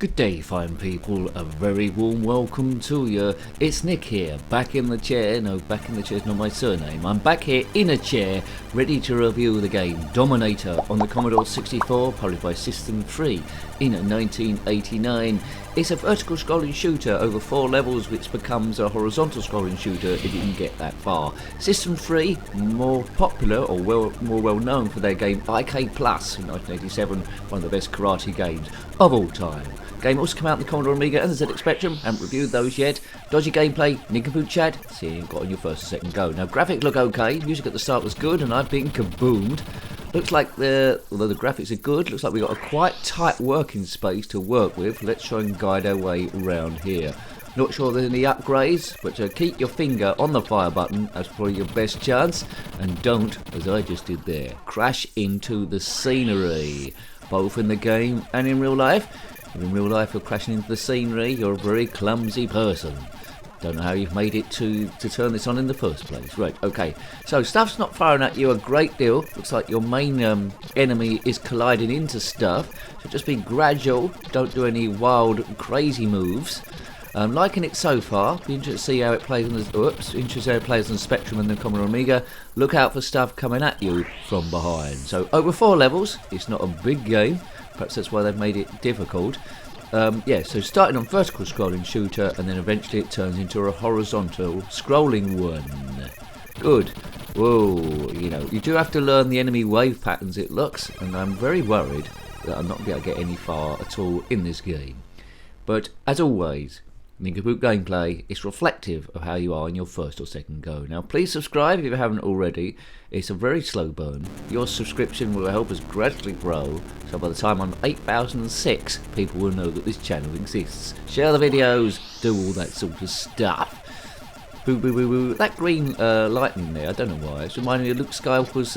Good day, fine people. A very warm welcome to you. It's Nick here, back in the chair. No, back in the chair is not my surname. I'm back here in a chair, ready to review the game Dominator on the Commodore 64, published by System 3 in 1989. It's a vertical scrolling shooter over 4 levels, which becomes a horizontal scrolling shooter if you can get that far. System 3, more popular or more well known for their game Arcade Plus in 1987, one of the best karate games of all time. Game also came out on the Commodore Amiga and the ZX Spectrum. Haven't reviewed those yet. Dodgy gameplay, nincompoop Chad. See, you got on your first or second go. Now, graphics look okay. Music at the start was good, and I've been kaboomed. Looks like although the graphics are good, looks like we've got a quite tight working space to work with. Let's try and guide our way around here. Not sure there's any upgrades, but keep your finger on the fire button. That's probably your best chance. And don't, as I just did there, crash into the scenery, both in the game and in real life. If in real life you're crashing into the scenery, you're a very clumsy person. Don't know how you've made it to turn this on in the first place. Right, okay. So stuff's not firing at you a great deal. Looks like your main enemy is colliding into stuff. So just be gradual. Don't do any wild, crazy moves. Liking it so far. Be interested to see how it plays on the Spectrum and the Commodore Amiga. Look out for stuff coming at you from behind. So over 4 levels. It's not a big game. Perhaps that's why they've made it difficult. So starting on vertical scrolling shooter, and then eventually it turns into a horizontal scrolling one. Good. Whoa, you do have to learn the enemy wave patterns, it looks, and I'm very worried that I'm not going to get any far at all in this game. But as always, nincompoop gameplay is reflective of how you are in your first or second go. Now please subscribe if you haven't already. It's a very slow burn. Your subscription will help us gradually grow, so by the time I'm 8,006 people will know that this channel exists. Share the videos, do all that sort of stuff. Boo boo boo boo. That green lightning there, I don't know why, it's reminding me of Luke Skywalker's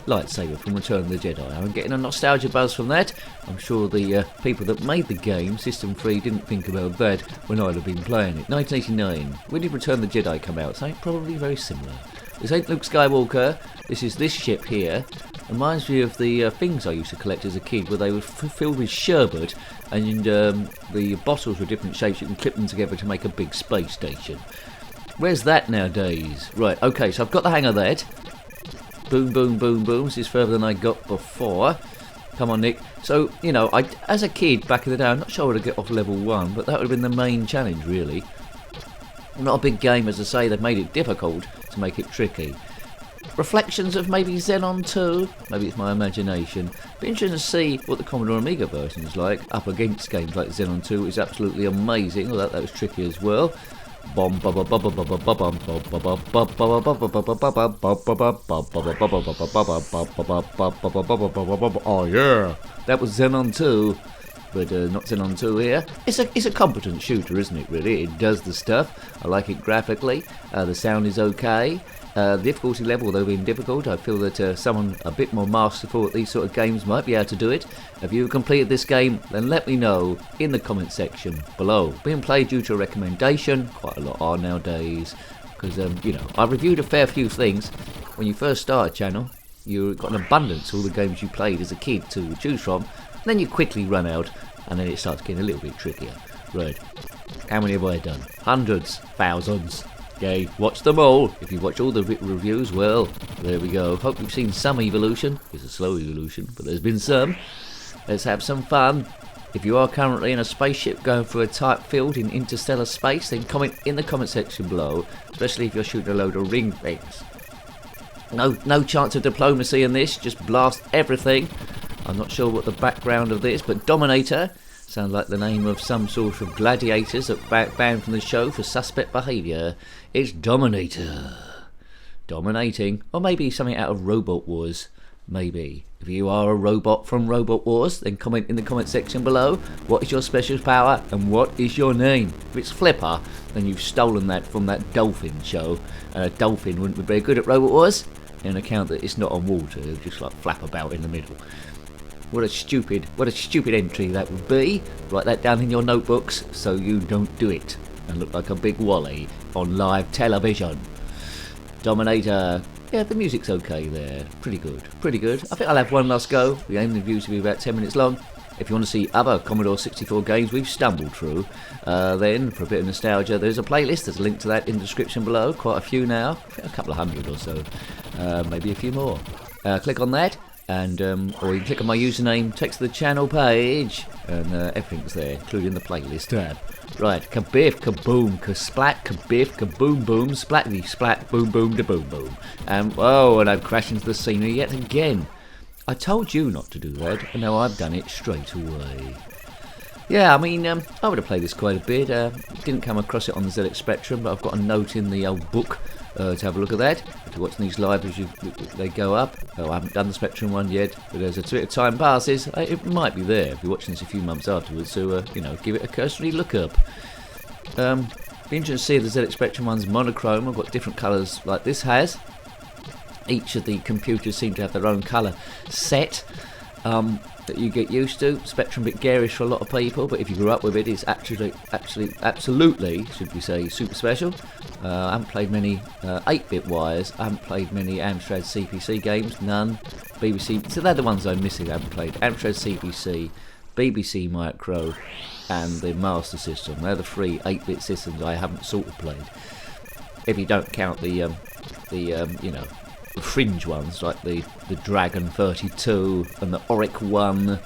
lightsaber from Return of the Jedi. I'm getting a nostalgia buzz from that. I'm sure the people that made the game, System 3, didn't think about that when I'd have been playing it. 1989. When did Return of the Jedi come out? Something probably very similar. This ain't Luke Skywalker. This is this ship here. Reminds me of the things I used to collect as a kid, where they were filled with sherbet, and the bottles were different shapes. You can clip them together to make a big space station. Where's that nowadays? Right, okay, so I've got the hang of that. Boom, boom, boom, boom. This is further than I got before. Come on, Nick. So, as a kid back in the day, I'm not sure I would have got off level 1, but that would have been the main challenge, really. Not a big game, as I say. They've made it difficult to make it tricky. Reflections of maybe Xenon 2. Maybe it's my imagination. Be interesting to see what the Commodore Amiga version is like up against games like Xenon 2. It's absolutely amazing, although that was tricky as well. Oh yeah, that was Xenon 2, but not Xenon 2 here. It's a competent shooter, isn't it? Really, it does the stuff. I like it graphically. The sound is okay. The difficulty level, although being difficult, I feel that someone a bit more masterful at these sort of games might be able to do it. If you've completed this game, then let me know in the comment section below. Being played due to a recommendation, quite a lot are nowadays, because I've reviewed a fair few things. When you first start a channel, you've got an abundance of all the games you played as a kid to choose from, and then you quickly run out, and then it starts getting a little bit trickier. Right, how many have I done? Hundreds, thousands. Okay, watch them all. If you watch all the reviews, well, there we go. Hope you've seen some evolution. It's a slow evolution, but there's been some. Let's have some fun. If you are currently in a spaceship going through a tight field in interstellar space, then comment in the comment section below, especially if you're shooting a load of ring things. No chance of diplomacy in this, just blast everything. I'm not sure what the background of this, but Dominator sounds like the name of some sort of gladiators that banned from the show for suspect behaviour. It's Dominator. Dominating. Or maybe something out of Robot Wars. Maybe. If you are a robot from Robot Wars, then comment in the comment section below. What is your special power and what is your name? If it's Flipper, then you've stolen that from that dolphin show. And a dolphin wouldn't be very good at Robot Wars, in account that it's not on water. It'll just like flap about in the middle. What a stupid entry that would be. Write that down in your notebooks so you don't do it and look like a big wally on live television. Dominator. Yeah, the music's okay there. Pretty good. I think I'll have one last go. We aim the review to be about 10 minutes long. If you want to see other Commodore 64 games we've stumbled through, then for a bit of nostalgia, there's a playlist. There's a link to that in the description below. Quite a few now, a couple of hundred or so, maybe a few more. Click on that, and or you can click on my username, text to the channel page, and everything's there, including the playlist tab. Right, kabiff, kaboom, kasplat, kabiff, kaboom, boom, splatty, splat, boom, boom, da boom, boom. And oh, and I've crashed into the scenery yet again. I told you not to do that, and now I've done it straight away. Yeah, I mean, I would have played this quite a bit. Didn't come across it on the ZX Spectrum, but I've got a note in the old book to have a look at that. To watch these live as they go up. Oh, I haven't done the Spectrum one yet, but as a bit of time passes, it might be there if you're watching this a few months afterwards. So, you know, give it a cursory look up. Be interesting to see if the ZX Spectrum one's monochrome. I've got different colours like this has. Each of the computers seem to have their own colour set. That you get used to. Spectrum a bit garish for a lot of people, but if you grew up with it, it's absolutely, should we say, super special. I haven't played many 8-bit wires. I haven't played many Amstrad CPC games, none. BBC, so they're the ones I'm missing. I haven't played Amstrad CPC, BBC Micro, and the Master System. They're the 3 8-bit systems I haven't sort of played. If you don't count the you know, fringe ones like the Dragon 32 and the Auric 1. I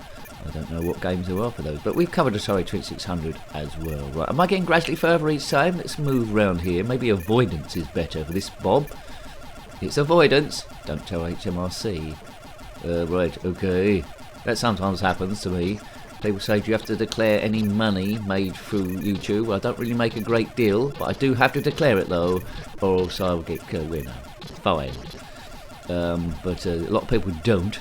don't know what games there are for those, but we've covered Atari 2600 as well. Right, am I getting gradually further each time? Let's move around here. Maybe avoidance is better for this Bob. It's avoidance. Don't tell HMRC. Right, okay. That sometimes happens to me. People say, do you have to declare any money made through YouTube? I don't really make a great deal, but I do have to declare it though, or else I'll get fined. But a lot of people don't.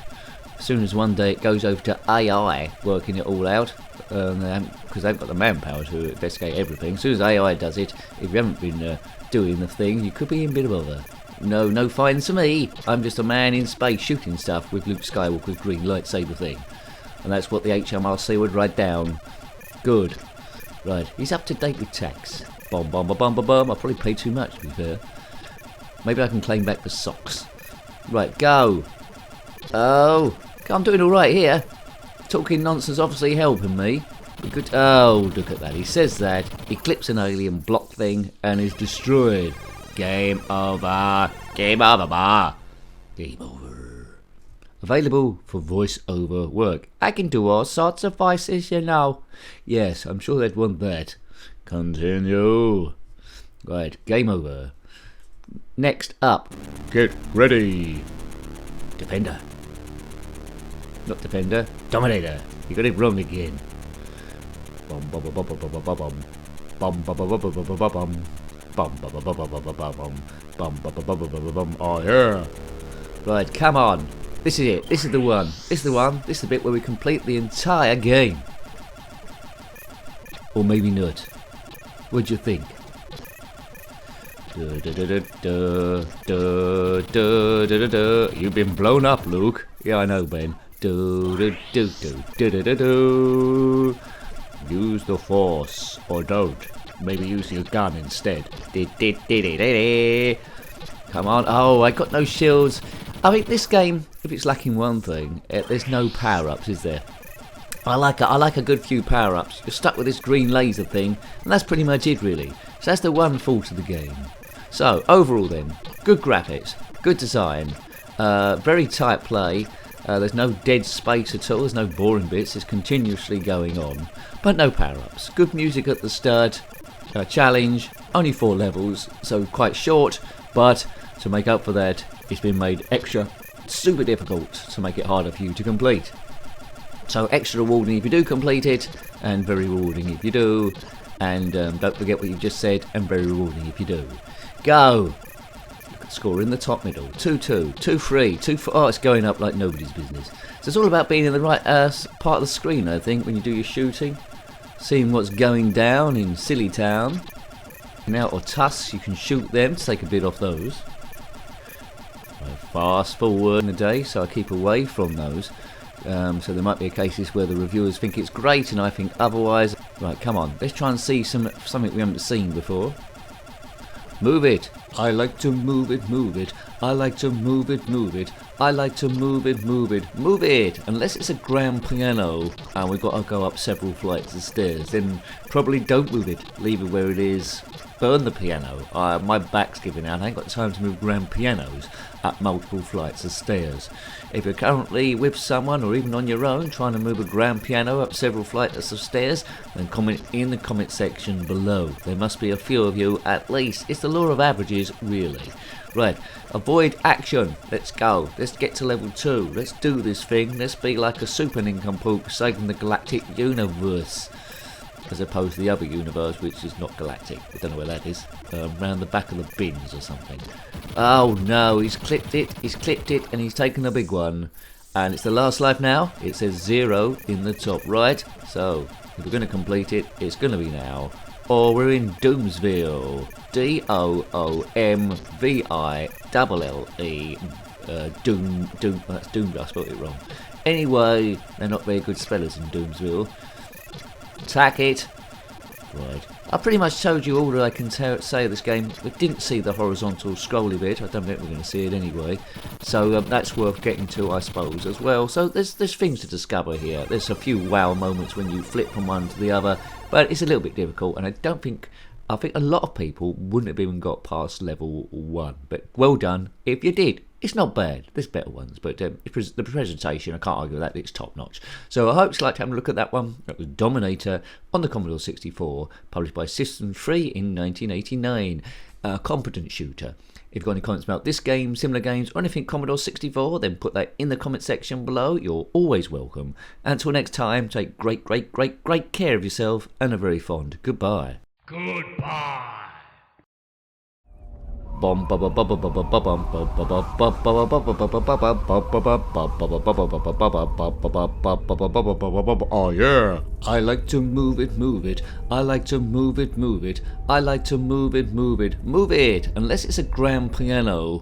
As soon as one day it goes over to AI working it all out, because they've got the manpower to investigate everything. As soon as AI does it, if you haven't been doing the thing, you could be in a bit of bother. No fines for me. I'm just a man in space shooting stuff with Luke Skywalker's green lightsaber thing. And that's what the HMRC would write down. Good. Right, he's up to date with tax. Bum. I probably paid too much, to be fair. Maybe I can claim back the socks. Right, go. Oh, I'm doing alright here. Talking nonsense obviously helping me. Good. Oh, look at that. He says that. He clips an alien block thing and is destroyed. Game over. Game over. Game over. Available for voice-over work. I can do all sorts of voices, you know. Yes, I'm sure they'd want that. Continue. Right, game over. Next up. Get ready. Defender. Not Defender. Dominator. You got it wrong again. Oh yeah. Right, come on. This is it. This is the one. This is the one. This is the bit where we complete the entire game. Or maybe not. What'd you think? You've been blown up, Luke. Yeah, I know, Ben. Use the force, or don't. Maybe use your gun instead. Come on. Oh, I got no shields. I mean, this game, if it's lacking one thing, there's no power-ups, is there? I like a good few power-ups. You're stuck with this green laser thing, and that's pretty much it, really. So that's the one fault of the game. So, overall then, good graphics, good design, very tight play, there's no dead space at all, there's no boring bits, it's continuously going on, but no power-ups. Good music at the start, challenge, only 4 levels, so quite short, but to make up for that, it's been made extra, super difficult to make it harder for you to complete. So extra rewarding if you do complete it, and very rewarding if you do, and don't forget what you just said, and very rewarding if you do. Go! Score in the top middle. 2-2, 2-3, 2-4. Oh, it's going up like nobody's business. So it's all about being in the right part of the screen, I think, when you do your shooting. Seeing what's going down in Silly Town. Now, or Tuss, you can shoot them to take a bit off those. I fast forward in the day, so I keep away from those. So there might be cases where the reviewers think it's great and I think otherwise. Right, come on, let's try and see something we haven't seen before. Move it. I like to move it, move it. I like to move it, move it. I like to move it, move it. Move it! Unless it's a grand piano and we've got to go up several flights of stairs, then probably don't move it. Leave it where it is. Burn the piano. My back's giving out. I ain't got time to move grand pianos up multiple flights of stairs. If you're currently with someone or even on your own trying to move a grand piano up several flights of stairs, then comment in the comment section below. There must be a few of you at least. It's the law of averages, really. Right, avoid action. Let's go. Let's get to level 2. Let's do this thing. Let's be like a super nincompoop saving the galactic universe. As opposed to the other universe, which is not galactic. I don't know where that is. Round the back of the bins or something. Oh no, he's clipped it, and he's taken a big one. And it's the last life now. It says 0 in the top right. So, if we're going to complete it, it's going to be now. Or we're in Doomsville. Doomville. Doom, that's Doom, I spelled it wrong. Anyway, they're not very good spellers in Doomsville. Attack it. Right. I pretty much told you all that I can say of this game. We didn't see the horizontal scrolly bit. I don't think we're going to see it anyway. So that's worth getting to, I suppose, as well. So there's things to discover here. There's a few wow moments when you flip from one to the other. But it's a little bit difficult. And I think a lot of people wouldn't have even got past level 1. But well done if you did. It's not bad. There's better ones, but the presentation, I can't argue with that. It's top notch. So I hope you liked having a look at that one. That was Dominator on the Commodore 64, published by System 3 in 1989. A competent shooter. If you've got any comments about this game, similar games, or anything Commodore 64, then put that in the comment section below. You're always welcome. Until next time, take great care of yourself, and a very fond goodbye. Goodbye. Oh yeah. I like to move it, move it. I like to move it, move it. I like to move it, move it. Move it! Unless it's a grand piano.